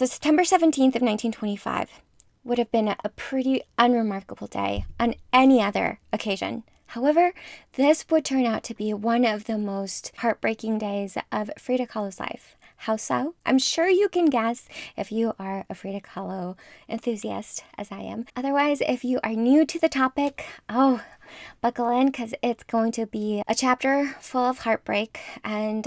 So September 17th of 1925 would have been a pretty unremarkable day on any other occasion. However, this would turn out to be one of the most heartbreaking days of Frida Kahlo's life. How so? I'm sure you can guess if you are a Frida Kahlo enthusiast, as I am. Otherwise, if you are new to the topic, buckle in, because it's going to be a chapter full of heartbreak and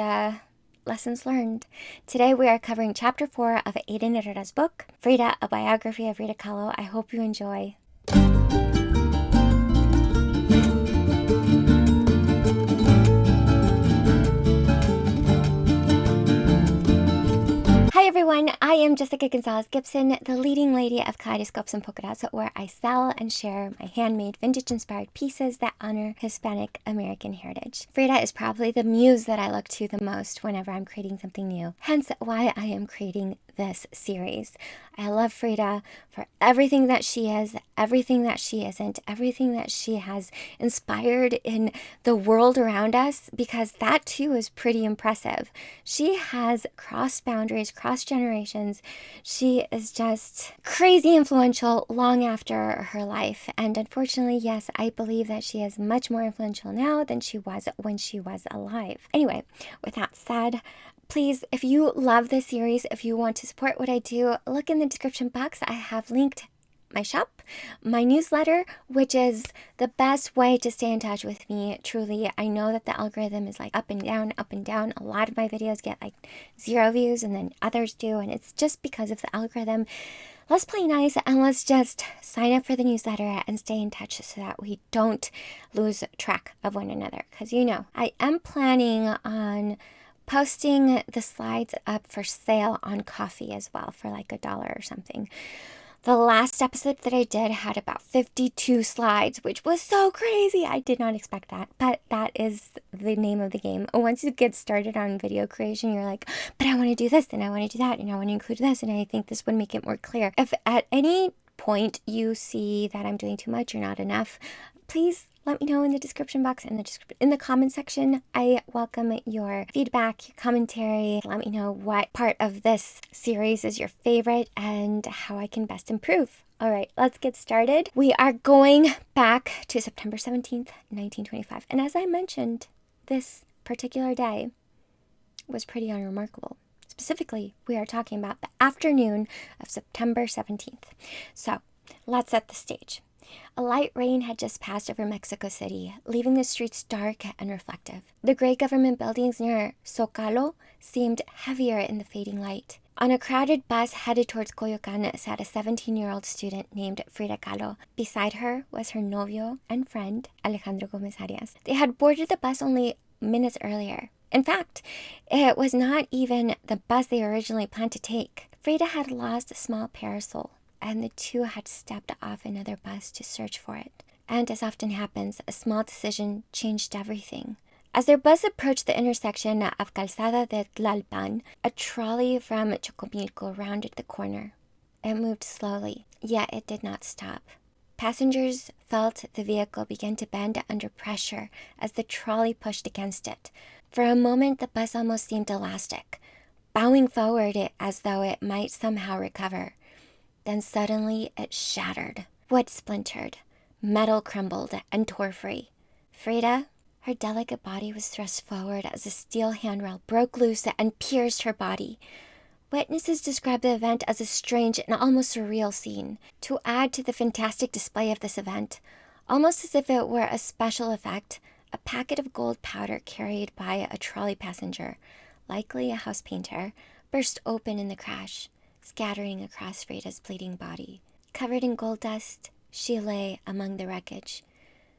lessons learned. Today we are covering chapter 4 of Hayden Herrera's book, Frida, a biography of Frida Kahlo. I hope you enjoy. Hi everyone, I am Jessica Gonzalez-Gibson, the leading lady of Kaleidoscopes and Polka Dots, where I sell and share my handmade vintage-inspired pieces that honor Hispanic American heritage. Frida is probably the muse that I look to the most whenever I'm creating something new, hence why I am creating this series. I love Frida for everything that she is, everything that she isn't, everything that she has inspired in the world around us, because that too is pretty impressive. She has crossed boundaries, crossed generations. She is just crazy influential long after her life. And unfortunately, yes, I believe that she is much more influential now than she was when she was alive. Anyway, with that said, please, if you love this series, if you want to support what I do, look in the description box. I have linked my shop, my newsletter, which is the best way to stay in touch with me. Truly, I know that the algorithm is like up and down, up and down. A lot of my videos get like 0 views and then others do, and it's just because of the algorithm. Let's play nice and let's just sign up for the newsletter and stay in touch so that we don't lose track of one another. Because I am planning on posting the slides up for sale on Coffee as well for like $1 or something. The last episode that I did had about 52 slides, which was so crazy. I did not expect that, but that is the name of the game. Once you get started on video creation, you're like, but I want to do this and I want to do that and I want to include this and I think this would make it more clear. If at any point you see that I'm doing too much or not enough, please let me know in the description box, in the comment section. I welcome your feedback, your commentary. Let me know what part of this series is your favorite and how I can best improve. All right, let's get started. We are going back to September 17th, 1925. And as I mentioned, this particular day was pretty unremarkable. Specifically, we are talking about the afternoon of September 17th. So let's set the stage. A light rain had just passed over Mexico City, leaving the streets dark and reflective. The gray government buildings near Zocalo seemed heavier in the fading light. On a crowded bus headed towards Coyoacan sat a 17-year-old student named Frida Kahlo. Beside her was her novio and friend, Alejandro Gomez Arias. They had boarded the bus only minutes earlier. In fact, it was not even the bus they originally planned to take. Frida had lost a small parasol, and the two had stepped off another bus to search for it. And as often happens, a small decision changed everything. As their bus approached the intersection of Calzada de Tlalpan, a trolley from Chocomilco rounded the corner. It moved slowly, yet it did not stop. Passengers felt the vehicle begin to bend under pressure as the trolley pushed against it. For a moment, the bus almost seemed elastic, bowing forward as though it might somehow recover. Then suddenly it shattered. Wood splintered. Metal crumbled and tore free. Frida, her delicate body was thrust forward as a steel handrail broke loose and pierced her body. Witnesses described the event as a strange and almost surreal scene. To add to the fantastic display of this event, almost as if it were a special effect, a packet of gold powder carried by a trolley passenger, likely a house painter, burst open in the crash, scattering across Frida's bleeding body. Covered in gold dust, she lay among the wreckage.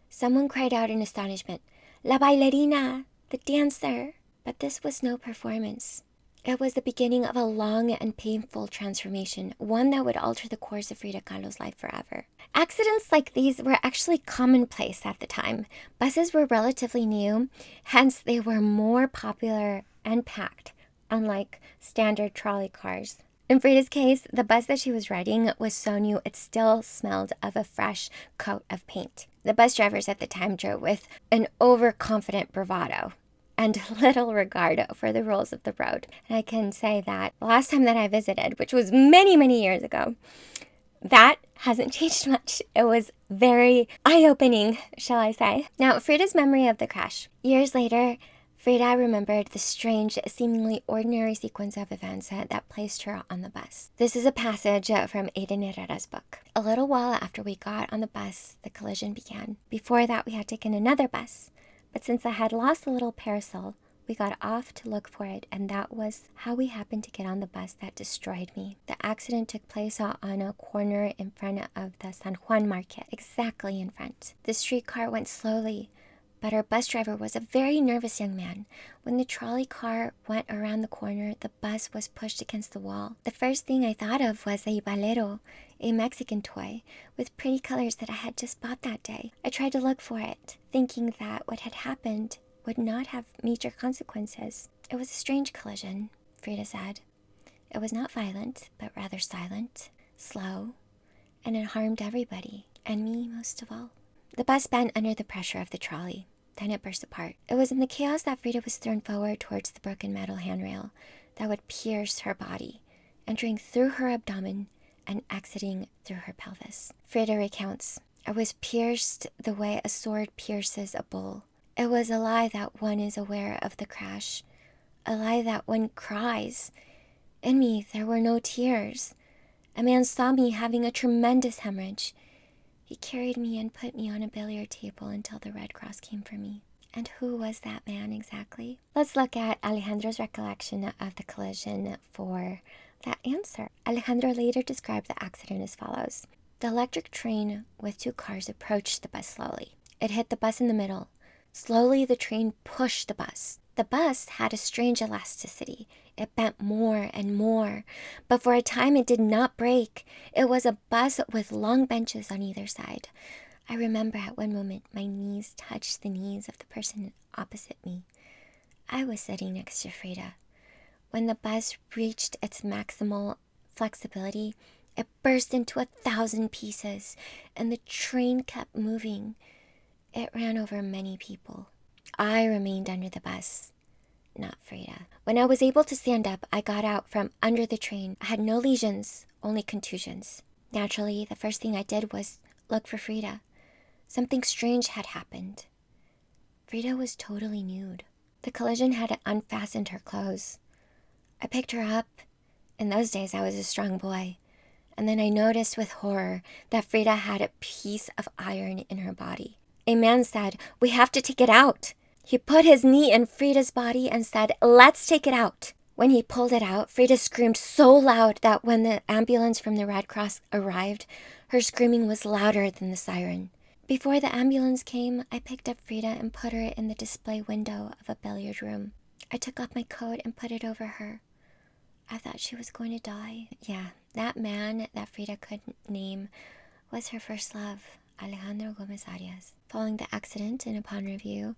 Someone cried out in astonishment, "La bailarina, the dancer!" But this was no performance. It was the beginning of a long and painful transformation, one that would alter the course of Frida Kahlo's life forever. Accidents like these were actually commonplace at the time. Buses were relatively new, hence they were more popular and packed, unlike standard trolley cars. In Frida's case, the bus that she was riding was so new it still smelled of a fresh coat of paint. The bus drivers at the time drove with an overconfident bravado. and little regard for the rules of the road. And I can say that the last time that I visited, which was many, many years ago, that hasn't changed much. It was very eye-opening, shall I say. Now, Frida's memory of the crash. Years later, Frida remembered the strange, seemingly ordinary sequence of events that placed her on the bus. This is a passage from Hayden Herrera's book. A little while after we got on the bus, the collision began. Before that, we had taken another bus. But since I had lost the little parasol, we got off to look for it, and that was how we happened to get on the bus that destroyed me. The accident took place on a corner in front of the San Juan market, exactly in front. The streetcar went slowly, but our bus driver was a very nervous young man. When the trolley car went around the corner, the bus was pushed against the wall. The first thing I thought of was a balero, a Mexican toy, with pretty colors that I had just bought that day. I tried to look for it, thinking that what had happened would not have major consequences. It was a strange collision, Frida said. It was not violent, but rather silent, slow, and it harmed everybody, and me most of all. The bus bent under the pressure of the trolley. Then it burst apart. It was in the chaos that Frida was thrown forward towards the broken metal handrail that would pierce her body, entering through her abdomen and exiting through her pelvis. Frida recounts, I was pierced the way a sword pierces a bull. It was a lie that one is aware of the crash, a lie that one cries. In me, there were no tears. A man saw me having a tremendous hemorrhage. He carried me and put me on a billiard table until the Red Cross came for me. And who was that man exactly? Let's look at Alejandro's recollection of the collision for that answer. Alejandro later described the accident as follows. The electric train with two cars approached the bus slowly. It hit the bus in the middle. Slowly, the train pushed the bus. The bus had a strange elasticity. It bent more and more, but for a time it did not break. It was a bus with long benches on either side. I remember at one moment my knees touched the knees of the person opposite me. I was sitting next to Frida. When the bus reached its maximal flexibility, it burst into 1,000 pieces, and the train kept moving. It ran over many people. I remained under the bus, not Frida. When I was able to stand up, I got out from under the train. I had no lesions, only contusions. Naturally, the first thing I did was look for Frida. Something strange had happened. Frida was totally nude. The collision had unfastened her clothes. I picked her up. In those days, I was a strong boy. And then I noticed with horror that Frida had a piece of iron in her body. A man said, "We have to take it out." He put his knee in Frida's body and said, "Let's take it out." When he pulled it out, Frida screamed so loud that when the ambulance from the Red Cross arrived, her screaming was louder than the siren. Before the ambulance came, I picked up Frida and put her in the display window of a billiard room. I took off my coat and put it over her. I thought she was going to die. Yeah, that man that Frida couldn't name was her first love, Alejandro Gomez Arias. Following the accident and upon review,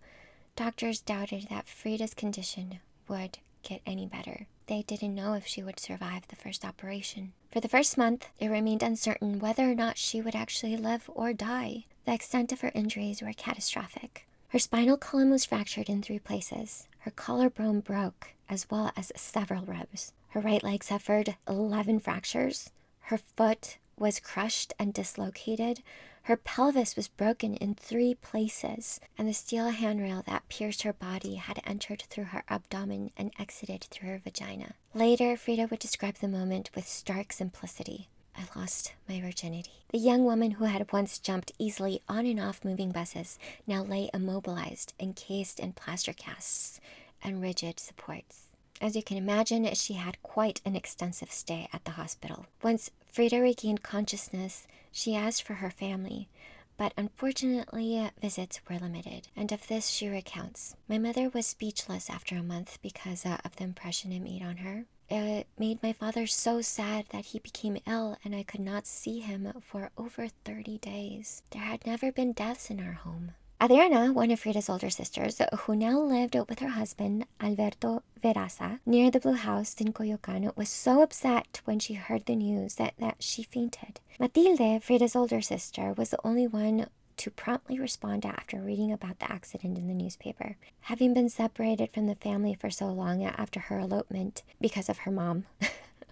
doctors doubted that Frida's condition would get any better. They didn't know if she would survive the first operation. For the first month, it remained uncertain whether or not she would actually live or die. The extent of her injuries were catastrophic. Her spinal column was fractured in 3 places. Her collarbone broke, as well as several ribs. Her right leg suffered 11 fractures. Her foot was crushed and dislocated. Her pelvis was broken in 3 places, and the steel handrail that pierced her body had entered through her abdomen and exited through her vagina. Later, Frida would describe the moment with stark simplicity. I lost my virginity. The young woman who had once jumped easily on and off moving buses now lay immobilized, encased in plaster casts and rigid supports. As you can imagine, she had quite an extensive stay at the hospital. Once Frida regained consciousness, she asked for her family, but unfortunately visits were limited, and of this she recounts. My mother was speechless after a month because of the impression it made on her. It made my father so sad that he became ill and I could not see him for over 30 days. There had never been deaths in our home. Adriana, one of Frida's older sisters, who now lived with her husband, Alberto Veraza, near the Blue House in Coyoacán, was so upset when she heard the news that she fainted. Matilde, Frida's older sister, was the only one to promptly respond after reading about the accident in the newspaper. Having been separated from the family for so long after her elopement because of her mom,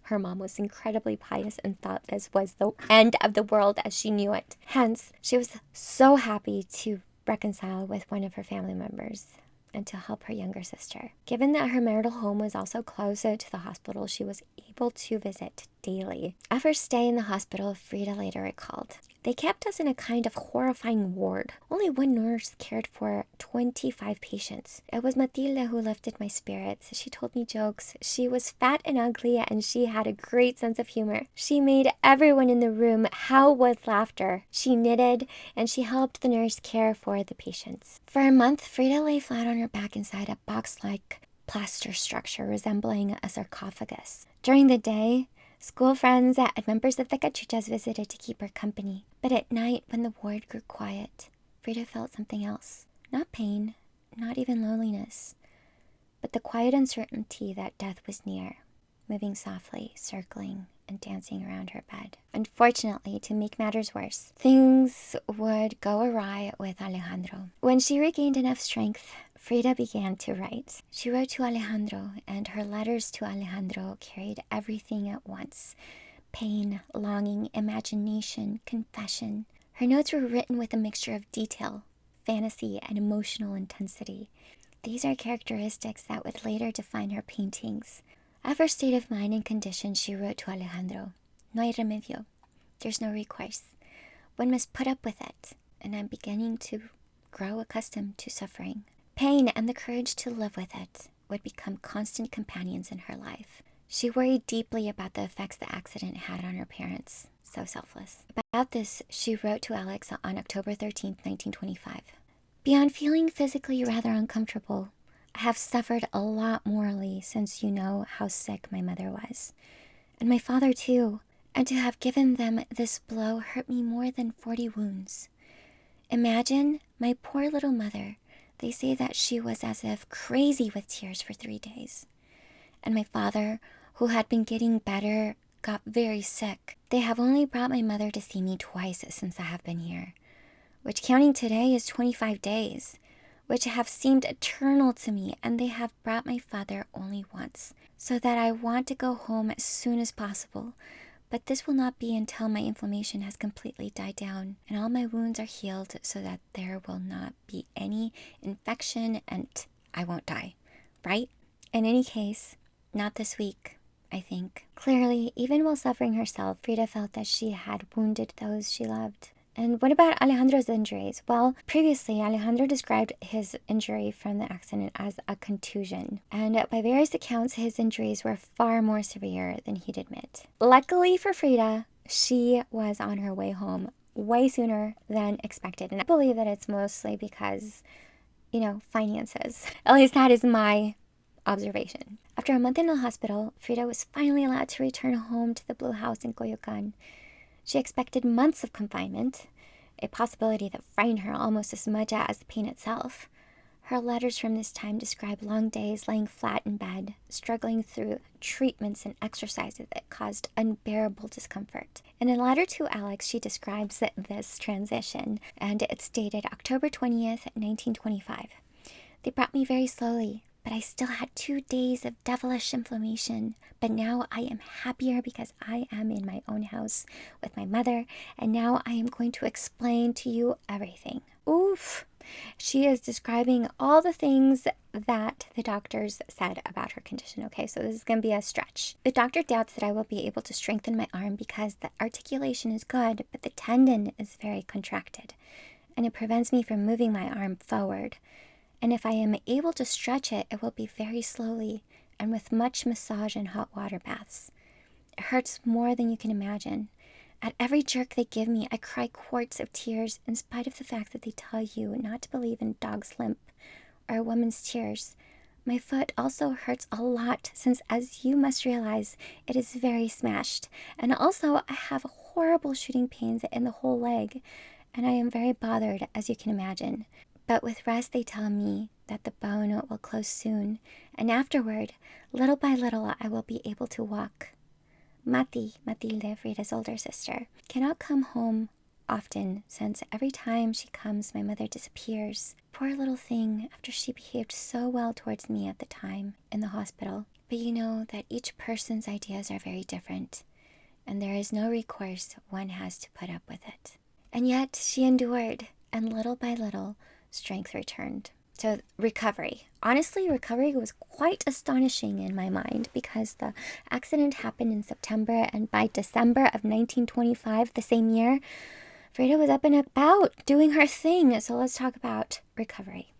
her mom was incredibly pious and thought this was the end of the world as she knew it. Hence, she was so happy to reconcile with one of her family members and to help her younger sister. Given that her marital home was also closer to the hospital, she was able to visit daily. After her stay in the hospital, Frida later recalled, "They kept us in a kind of horrifying ward. Only one nurse cared for 25 patients. It was Matilde who lifted my spirits. She told me jokes. She was fat and ugly, and she had a great sense of humor. She made everyone in the room howl with laughter. She knitted, and she helped the nurse care for the patients." For a month, Frida lay flat on her back inside a box-like plaster structure resembling a sarcophagus. During the day, school friends and members of the cachuchas visited to keep her company. But at night, when the ward grew quiet, Frida felt something else. Not pain, not even loneliness, but the quiet uncertainty that death was near, moving softly, circling, and dancing around her bed. Unfortunately, to make matters worse, things would go awry with Alejandro. When she regained enough strength, Frida began to write. She wrote to Alejandro, and her letters to Alejandro carried everything at once: pain, longing, imagination, confession. Her notes were written with a mixture of detail, fantasy, and emotional intensity. These are characteristics that would later define her paintings. Of her state of mind and condition, she wrote to Alejandro, "No hay remedio. There's no recourse. One must put up with it, and I'm beginning to grow accustomed to suffering." Pain and the courage to live with it would become constant companions in her life. She worried deeply about the effects the accident had on her parents. So selfless. About this, she wrote to Alex on October 13, 1925. "Beyond feeling physically rather uncomfortable, I have suffered a lot morally since you know how sick my mother was. And my father too. And to have given them this blow hurt me more than 40 wounds. Imagine my poor little mother. They say that she was as if crazy with tears for 3 days. And my father, who had been getting better, got very sick. They have only brought my mother to see me twice since I have been here, which counting today is 25 days. Which have seemed eternal to me, and they have brought my father only once, so that I want to go home as soon as possible. But this will not be until my inflammation has completely died down, and all my wounds are healed so that there will not be any infection, and I won't die, right? In any case, not this week, I think." Clearly, even while suffering herself, Frida felt that she had wounded those she loved. And what about Alejandro's injuries? Well, previously, Alejandro described his injury from the accident as a contusion. And by various accounts, his injuries were far more severe than he'd admit. Luckily for Frida, she was on her way home way sooner than expected. And I believe that it's mostly because, finances. At least that is my observation. After a month in the hospital, Frida was finally allowed to return home to the Blue House in Coyoacan. She expected months of confinement, a possibility that frightened her almost as much as the pain itself. Her letters from this time describe long days laying flat in bed, struggling through treatments and exercises that caused unbearable discomfort. In a letter to Alex, she describes this transition, and it's dated October 20th, 1925. "They brought me very slowly, but I still had 2 days of devilish inflammation. But now I am happier because I am in my own house with my mother, and now I am going to explain to you everything." Oof! She is describing all the things that the doctors said about her condition. Okay, so this is going to be a stretch. "The doctor doubts that I will be able to strengthen my arm because the articulation is good, but the tendon is very contracted, and it prevents me from moving my arm forward. And if I am able to stretch it, it will be very slowly and with much massage and hot water baths. It hurts more than you can imagine. At every jerk they give me, I cry quarts of tears in spite of the fact that they tell you not to believe in dog's limp or a woman's tears. My foot also hurts a lot since, as you must realize, it is very smashed. And also I have horrible shooting pains in the whole leg, and I am very bothered, as you can imagine. But with rest, they tell me that the bone will close soon, and afterward, little by little, I will be able to walk. Matilde, Frida's older sister, cannot come home often, since every time she comes, my mother disappears. Poor little thing, after she behaved so well towards me at the time in the hospital. But you know that each person's ideas are very different, and there is no recourse. One has to put up with it. And yet she endured, and little by little, strength returned. So recovery. Honestly, recovery was quite astonishing in my mind, because the accident happened in September, and by December of 1925, the same year, Frida was up and about doing her thing. So let's talk about recovery.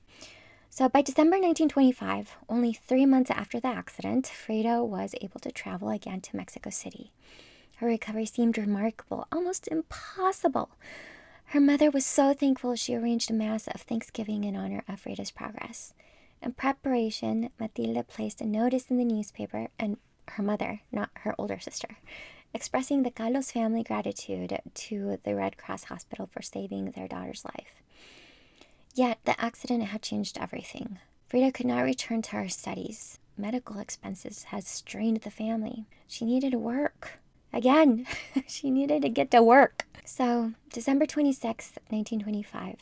So by December 1925, only 3 months after the accident, Frida was able to travel again to Mexico City. Her recovery seemed remarkable, almost impossible. Her mother was so thankful she arranged a mass of Thanksgiving in honor of Frida's progress. In preparation, Matilde placed a notice in the newspaper, and her mother, not her older sister, expressing the Kahlo's family gratitude to the Red Cross Hospital for saving their daughter's life. Yet, the accident had changed everything. Frida could not return to her studies. Medical expenses had strained the family. She needed to work. Again, she needed to get to work. So, December 26th, 1925,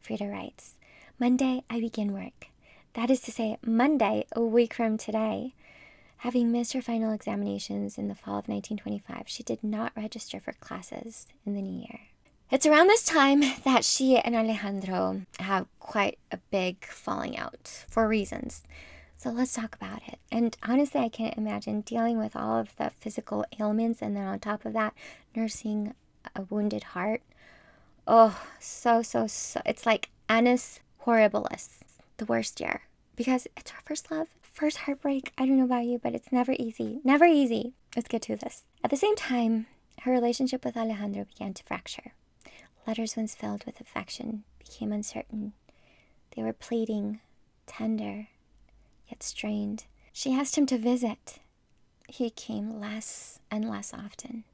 Frida writes, "Monday, I begin work. That is to say, Monday, a week from today." Having missed her final examinations in the fall of 1925, she did not register for classes in the new year. It's around this time that she and Alejandro have quite a big falling out for reasons. So let's talk about it. And honestly, I can't imagine dealing with all of the physical ailments and then on top of that, nursing a wounded heart. Oh, so. It's like annus horribilis, the worst year. Because it's her first love, first heartbreak. I don't know about you, but it's never easy. Never easy. Let's get to this. At the same time, her relationship with Alejandro began to fracture. Letters once filled with affection became uncertain. They were pleading, tender, yet strained. She asked him to visit. He came less and less often.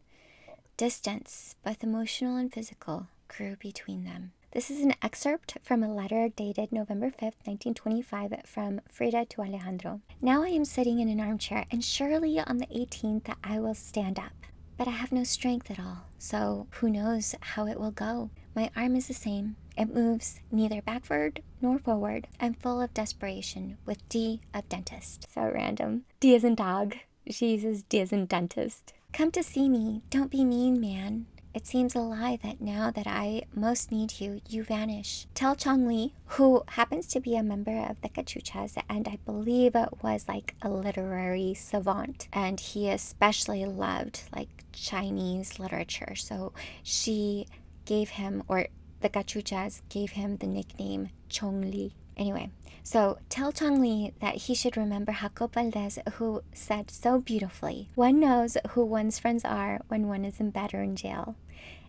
Distance, both emotional and physical, grew between them. This is an excerpt from a letter dated November 5th, 1925, from Frida to Alejandro. "Now I am sitting in an armchair, and surely on the 18th I will stand up. But I have no strength at all, so who knows how it will go? My arm is the same. It moves neither backward nor forward. I'm full of desperation, with D of dentist." So random. D as in dog. She uses D as in dentist. "Come to see me. Don't be mean, man. It seems a lie that now that I most need you, you vanish. Tell Chong Li, who happens to be a member of the Cachuchas, and I believe was like a literary savant, and he especially loved like Chinese literature. So she gave him, or the Cachuchas gave him the nickname Chong Li. Anyway, so tell Chong Li that he should remember Jacob Valdez, who said so beautifully, 'One knows who one's friends are when one is in bed or in jail.'"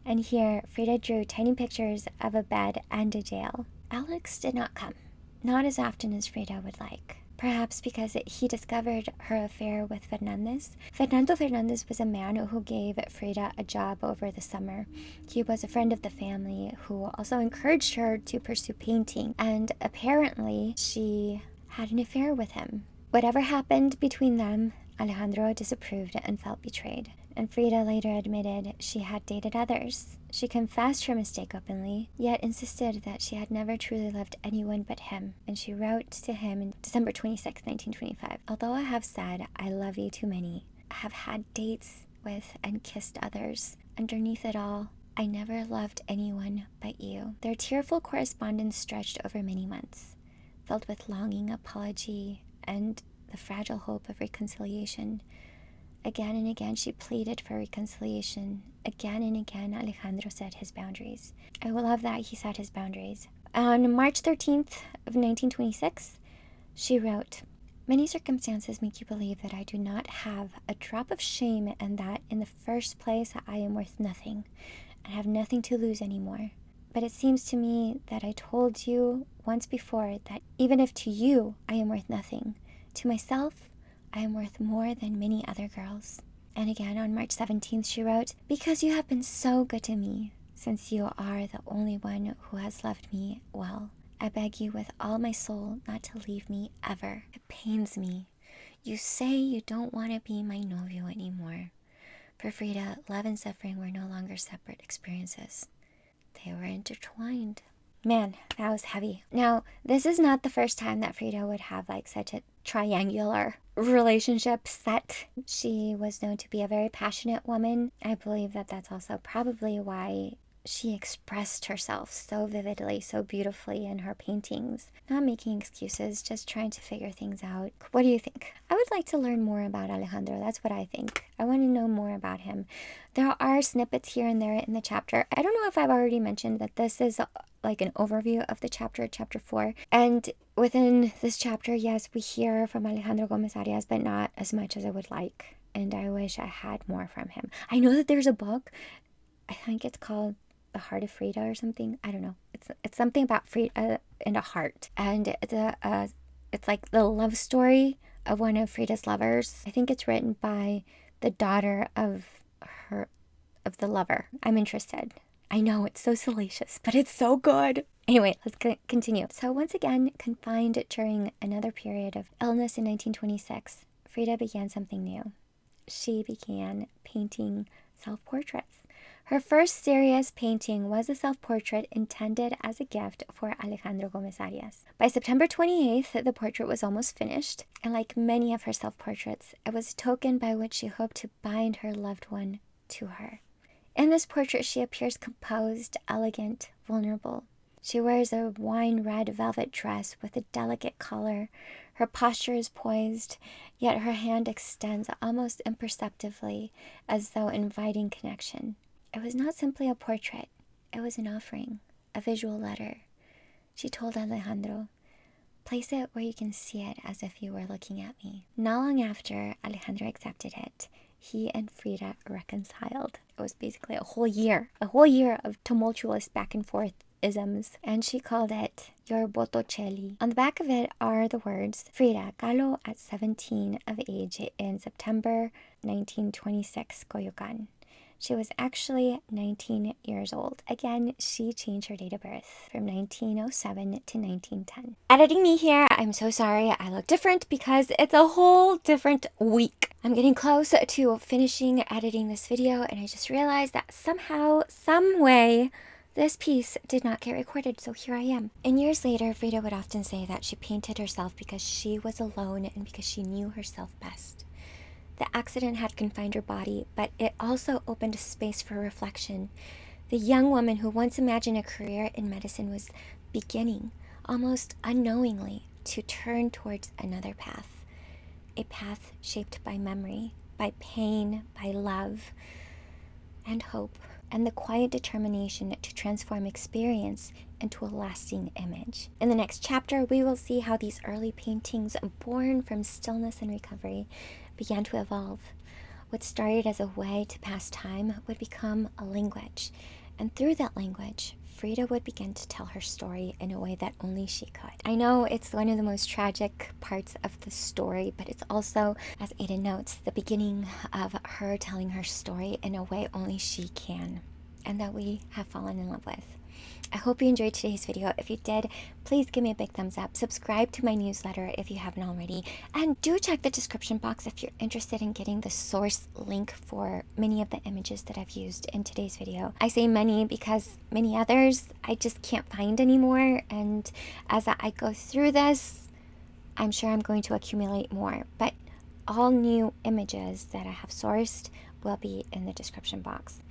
And here, Frida drew tiny pictures of a bed and a jail. Alex did not come, not as often as Frida would like. Perhaps because he discovered her affair with Fernandez. Fernando Fernandez was a man who gave Frida a job over the summer. He was a friend of the family who also encouraged her to pursue painting, and apparently she had an affair with him. Whatever happened between them, Alejandro disapproved and felt betrayed. And Frida later admitted she had dated others. She confessed her mistake openly, yet insisted that she had never truly loved anyone but him. And she wrote to him in December 26, 1925, "Although I have said I love you to many, I have had dates with and kissed others. Underneath it all, I never loved anyone but you." Their tearful correspondence stretched over many months, filled with longing, apology, and the fragile hope of reconciliation. Again and again she pleaded for reconciliation. Again and again Alejandro set his boundaries. I will love that he set his boundaries. On March 13th of 1926, she wrote, "Many circumstances make you believe that I do not have a drop of shame, and that in the first place I am worth nothing and have nothing to lose anymore. But it seems to me that I told you once before that even if to you I am worth nothing, to myself I am worth more than many other girls." And again on March 17th she wrote, "Because you have been so good to me, since you are the only one who has loved me well, I beg you with all my soul not to leave me ever. It pains me. You say you don't want to be my novio anymore." For Frida, love and suffering were no longer separate experiences. they were intertwined. Man, that was heavy. Now, this is not the first time that Frida would have like such a triangular relationship set. She was known to be a very passionate woman. I believe that that's also probably why she expressed herself so vividly, so beautifully in her paintings. Not making excuses, just trying to figure things out. What do you think? I would like to learn more about Alejandro. That's what I think. I want to know more about him. There are snippets here and there in the chapter. I don't know if I've already mentioned that this is like an overview of the chapter 4. And within this chapter, yes, we hear from Alejandro Gomez Arias, but not as much as I would like. And I wish I had more from him. I know that there's a book. I think it's called The Heart of Frida or something. I don't know. It's something about Frida and a heart. And it's like the love story of one of Frida's lovers. I think it's written by the daughter of the lover. I'm interested. I know it's so salacious, but it's so good. Anyway, let's continue. So once again, confined during another period of illness in 1926, Frida began something new. She began painting self-portraits. Her first serious painting was a self-portrait intended as a gift for Alejandro Gomez Arias. By September 28th, the portrait was almost finished, and like many of her self-portraits, it was a token by which she hoped to bind her loved one to her. In this portrait, she appears composed, elegant, vulnerable. She wears a wine-red velvet dress with a delicate collar. Her posture is poised, yet her hand extends almost imperceptibly, as though inviting connection. It was not simply a portrait. It was an offering, a visual letter. She told Alejandro, "Place it where you can see it as if you were looking at me." Not long after Alejandro accepted it, he and Frida reconciled. It was basically a whole year of tumultuous back and forth isms, and she called it Your Botticelli. On the back of it are the words, Frida Kahlo at 17 of age in September 1926, Coyoacán. She was actually 19 years old. Again, she changed her date of birth from 1907 to 1910. Editing me here, I'm so sorry I look different because it's a whole different week. I'm getting close to finishing editing this video, and I just realized that somehow, some way, this piece did not get recorded, so here I am. And years later, Frida would often say that she painted herself because she was alone and because she knew herself best. The accident had confined her body, but it also opened a space for reflection. The young woman who once imagined a career in medicine was beginning, almost unknowingly, to turn towards another path. A path shaped by memory, by pain, by love, and hope, and the quiet determination to transform experience into a lasting image. In the next chapter, we will see how these early paintings, born from stillness and recovery, began to evolve. What started as a way to pass time would become a language, and through that language, Frida would begin to tell her story in a way that only she could. I know it's one of the most tragic parts of the story, but it's also, as Hayden notes, the beginning of her telling her story in a way only she can, and that we have fallen in love with. I hope you enjoyed today's video. If you did, please give me a big thumbs up. Subscribe to my newsletter if you haven't already. And do check the description box if you're interested in getting the source link for many of the images that I've used in today's video. I say many because many others I just can't find anymore. And as I go through this, I'm sure I'm going to accumulate more. But all new images that I have sourced will be in the description box.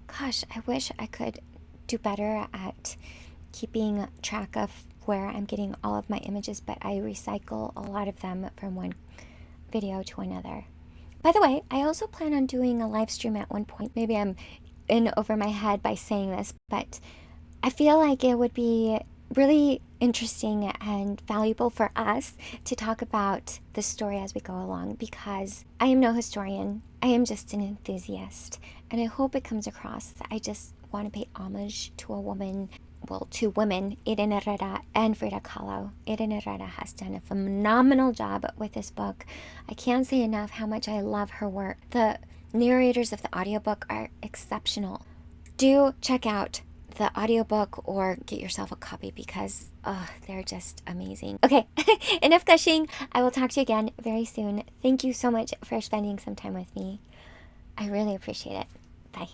Gosh, I wish I could do better at keeping track of where I'm getting all of my images, but I recycle a lot of them from one video to another. By the way, I also plan on doing a live stream at one point. Maybe I'm in over my head by saying this, but I feel like it would be really interesting and valuable for us to talk about the story as we go along, because I am no historian. I am just an enthusiast, and I hope it comes across. I just want to pay homage to a woman, well, two women, Hayden Herrera and Frida Kahlo. Hayden Herrera has done a phenomenal job with this book. I can't say enough how much I love her work. The narrators of the audiobook are exceptional. Do check out the audiobook or get yourself a copy because they're just amazing. Okay, enough gushing. I will talk to you again very soon. Thank you so much for spending some time with me. I really appreciate it. Bye.